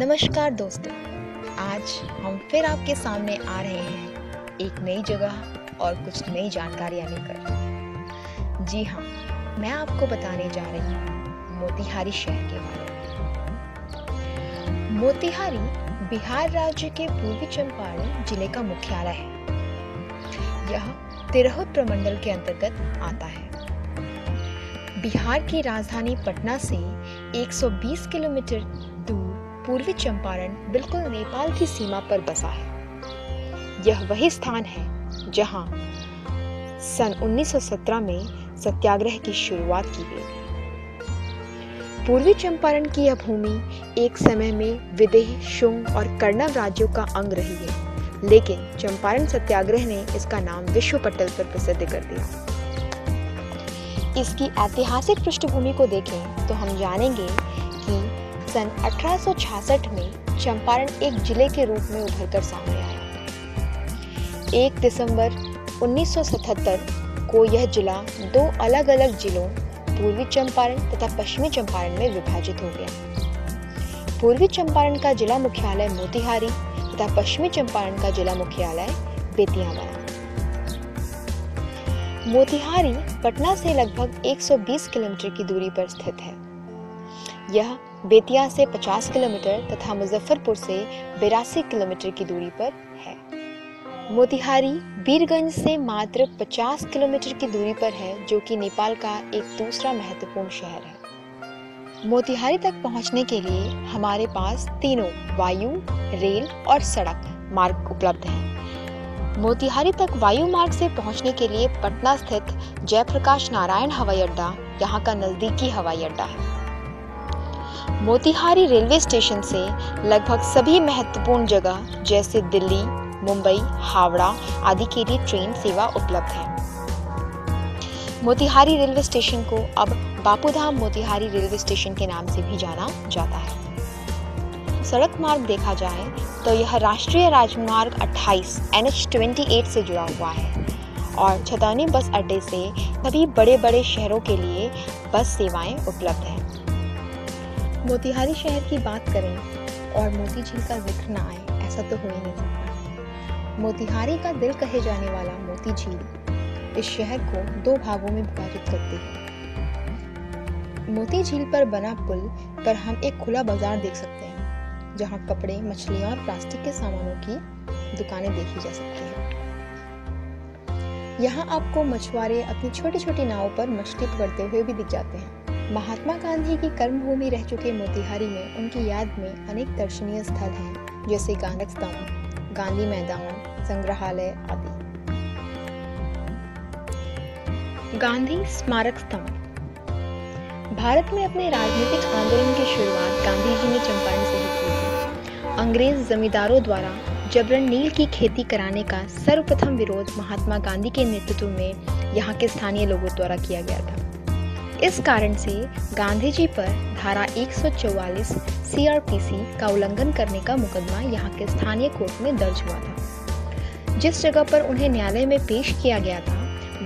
नमस्कार दोस्तों, आज हम फिर आपके सामने आ रहे हैं एक नई जगह और कुछ नई जानकारियाँ लेकर। जी हाँ, मैं आपको बताने जा रही हूँ मोतिहारी शहर के बारे में। मोतिहारी बिहार राज्य के पूर्वी चंपारण जिले का मुख्यालय है। यह तिरहुत प्रमंडल के अंतर्गत आता है। बिहार की राजधानी पटना से 120 किलोमीटर दूर पूर्वी चंपारण बिल्कुल नेपाल की सीमा पर बसा है। यह वही स्थान है जहां सन 1917 में सत्याग्रह की शुरुआत की गई थी। पूर्वी चंपारण की यह भूमि एक समय में विदेह, शुंग और कण्व राज्यों का अंग रही है, लेकिन चंपारण सत्याग्रह ने इसका नाम विश्व पटल पर प्रसिद्ध कर दिया। इसकी ऐतिहासिक पृष्ठभूमि को देखें तो हम जानेंगे कि सन 1866 में चंपारण एक जिले के रूप में उभरकर सामने आया। 1 दिसंबर 1977 को यह जिला दो अलग अलग जिलों पूर्वी चंपारण तथा पश्चिमी चंपारण में विभाजित हो गया। पूर्वी चंपारण का जिला मुख्यालय मोतिहारी तथा पश्चिमी चंपारण का जिला मुख्यालय बेतिया बना। मोतिहारी पटना से लगभग 120 किलोमीटर की दूरी पर स्थित है। यह बेतिया से 50 किलोमीटर तथा मुजफ्फरपुर से 82 किलोमीटर की दूरी पर है। मोतिहारी वीरगंज से मात्र 50 किलोमीटर की दूरी पर है, जो कि नेपाल का एक दूसरा महत्वपूर्ण शहर है। मोतिहारी तक पहुंचने के लिए हमारे पास तीनों वायु, रेल और सड़क मार्ग उपलब्ध हैं। मोतिहारी तक वायु मार्ग से पहुंचने के लिए पटना स्थित जयप्रकाश नारायण हवाई अड्डा यहाँ का नजदीकी हवाई अड्डा है। मोतिहारी रेलवे स्टेशन से लगभग सभी महत्वपूर्ण जगह जैसे दिल्ली, मुंबई, हावड़ा आदि के लिए ट्रेन सेवा उपलब्ध है। मोतिहारी रेलवे स्टेशन को अब बापूधाम मोतिहारी रेलवे स्टेशन के नाम से भी जाना जाता है। सड़क मार्ग देखा जाए तो यह राष्ट्रीय राजमार्ग 28 NH-28 से जुड़ा हुआ है और छतौनी बस अड्डे से सभी बड़े बड़े शहरों के लिए बस सेवाएं उपलब्ध हैं। मोतिहारी शहर की बात करें और मोती झील का जिक्र न आए, ऐसा तो हो ही नहीं सकता। मोतिहारी का दिल कहे जाने वाला मोती झील इस शहर को दो भागों में विभाजित करती है। मोती झील पर बना पुल पर हम एक खुला बाजार देख सकते हैं, जहां कपड़े, मछलियां और प्लास्टिक के सामानों की दुकानें देखी जा सकती हैं। यहाँ आपको मछुआरे अपनी छोटी छोटी नावों पर मछली पकड़ते हुए भी दिख जाते हैं। महात्मा गांधी की कर्मभूमि रह चुके मोतिहारी में उनकी याद में अनेक दर्शनीय स्थल हैं, जैसे गांधी स्तंभ, गांधी मैदान, संग्रहालय आदि। गांधी स्मारक स्तंभ। भारत में अपने राजनीतिक आंदोलन की शुरुआत गांधी जी ने चंपारण से ही की थी। अंग्रेज जमींदारों द्वारा जबरन नील की खेती कराने का सर्वप्रथम विरोध महात्मा गांधी के नेतृत्व में यहाँ के स्थानीय लोगों द्वारा किया गया था। इस कारण से गांधी जी पर धारा 144 CRPC का उल्लंघन करने का मुकदमा यहाँ के स्थानीय कोर्ट में दर्ज हुआ था। जिस जगह पर उन्हें न्यायालय में पेश किया गया था,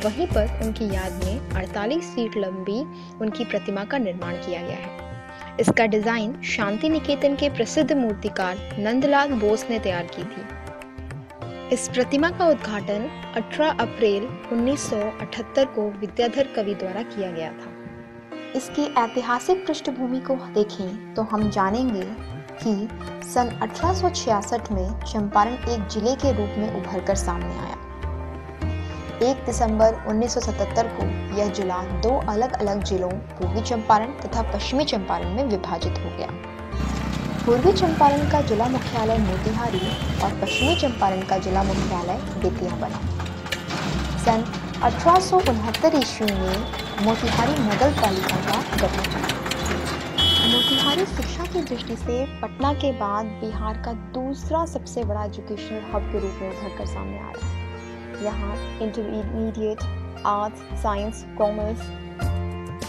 वहीं पर उनकी याद में 48 फीट लंबी उनकी प्रतिमा का निर्माण किया गया है। इसका डिजाइन शांति निकेतन के प्रसिद्ध मूर्तिकार नंदलाल बोस ने तैयार की थी। इस प्रतिमा का उद्घाटन 18 अप्रैल 1978 को विद्याधर कवि द्वारा किया गया था। इसकी ऐतिहासिक पृष्ठभूमि को देखें तो हम जानेंगे कि सन 1866 में चंपारण एक जिले के रूप में उभरकर सामने आया। 1 दिसंबर 1977 को यह जिला दो अलग अलग जिलों पूर्वी चंपारण तथा पश्चिमी चंपारण में विभाजित हो गया। पूर्वी चंपारण का जिला मुख्यालय मोतिहारी और पश्चिमी चंपारण का जिला मुख्यालय बेतिया बना। सन 1869 ईस्वी में मोतिहारी नगर पालिका का गठन हुआ। मोतिहारी शिक्षा की दृष्टि से पटना के बाद बिहार का दूसरा सबसे बड़ा एजुकेशनल हब के रूप में उभरकर सामने आ रहा है। यहाँ intermediate, arts, science, commerce,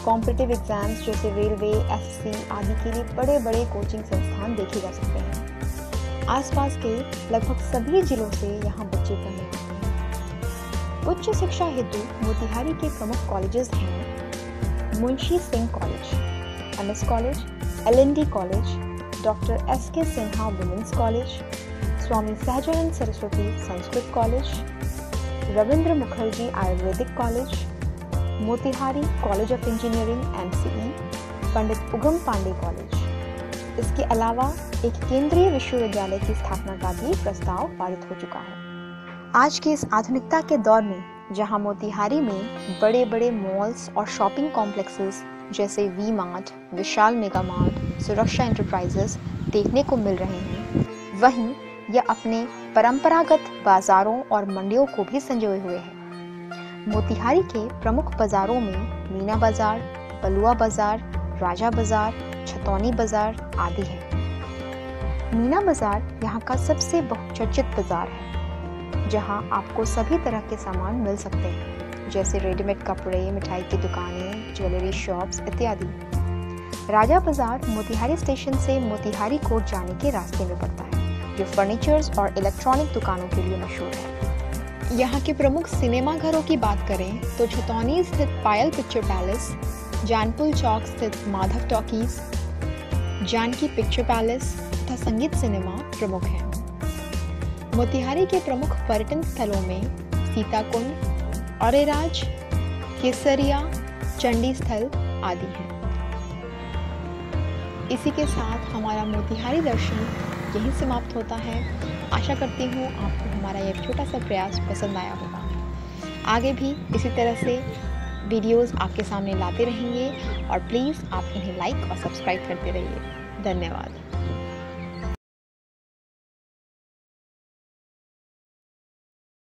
competitive exams जैसे रेलवे, SSC आदि के लिए बड़े बड़े कोचिंग संस्थान देखे जा सकते हैं। आसपास के लगभग सभी जिलों से यहाँ बच्चे पढ़ने आते हैं। उच्च शिक्षा हेतु मोतिहारी के प्रमुख कॉलेजेस हैं Munshi Singh college, MS college, LND college, doctor S.K. Sinha women's college, Swami Sahajanand Saraswati Sanskrit college, Ravindra Mukherjee ayurvedic college, Motihari college of engineering MCE, Pandit Ugam Pandey college. इसके अलावा एक केंद्रीय विश्वविद्यालय की स्थापना का भी प्रस्ताव पारित हो चुका है। आज के इस आधुनिकता के दौर में जहां मोतिहारी में बड़े बड़े मॉल्स और शॉपिंग कॉम्प्लेक्सेस जैसे V Mart, Vishal mega mart, Suraksha enterprises देखने को मिल रहे हैं, वहीं यह अपने परंपरागत बाजारों और मंडियों को भी संजोए हुए है। मोतिहारी के प्रमुख बाजारों में मीना बाजार, बलुआ बाजार, राजा बाजार, छतौनी बाजार आदि हैं। मीना बाजार यहाँ का सबसे बहुचर्चित बाजार है, जहां आपको सभी तरह के सामान मिल सकते हैं, जैसे रेडीमेड कपड़े, मिठाई की दुकानें, ज्वेलरी शॉप्स इत्यादि। राजा बाजार मोतिहारी स्टेशन से मोतिहारी कोर्ट जाने के रास्ते में पड़ता है, जो फर्नीचर्स और इलेक्ट्रॉनिक दुकानों के लिए मशहूर है। यहाँ के प्रमुख सिनेमा घरों की बात करें तो छतौनी स्थित पायल पिक्चर पैलेस, जानपुल चौक स्थित Madhav talkies, Janki picture palace तथा संगीत सिनेमा प्रमुख हैं। मोतिहारी के प्रमुख पर्यटन स्थलों में सीताकुंड, औरेराज, केसरिया, चंडी स्थल आदि हैं। इसी के साथ हमारा मोतिहारी दर्शन यहीं समाप्त होता है। आशा करती हूँ आपको हमारा यह छोटा सा प्रयास पसंद आया होगा। आगे भी इसी तरह से वीडियोस आपके सामने लाते रहेंगे और प्लीज़ आप इन्हें लाइक और सब्सक्राइब करते रहिए। धन्यवाद।